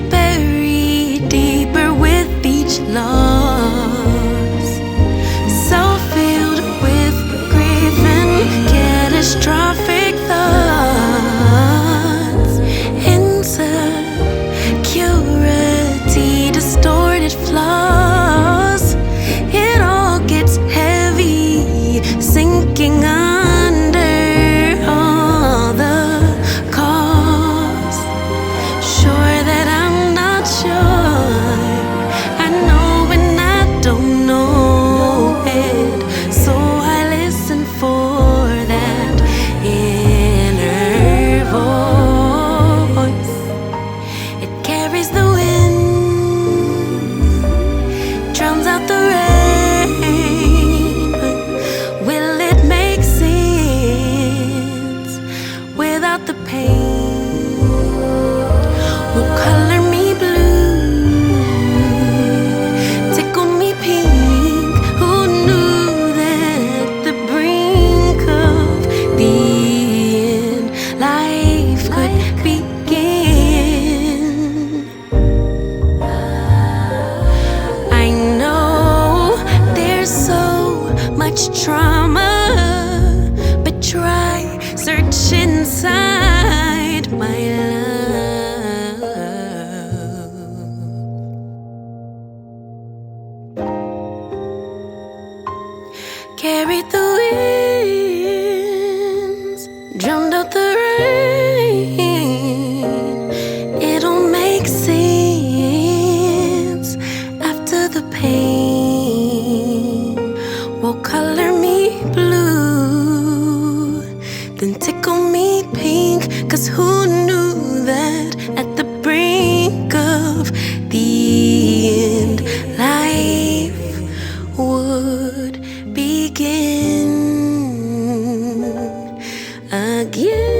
Buried deeper with each loss, so filled with grief and catastrophic thoughts, insecurity, distorted flaws. It all gets heavy, sinking under all the cost. Sure that I'm not sure. I know when I don't know it, so I listen for that inner voice. It carries the wind, drowns out the rain. Will it make sense without the pain? Will color me blue, tickle me pink? Who knew that at the brink of the end, life could begin? I know there's so much trauma, but try search inside my love. Carried the winds, drowned out the rain. It'll make sense after the pain. Will color me blue, then tickle me pink. 'Cause who knew that at the brink of the end, life would begin again?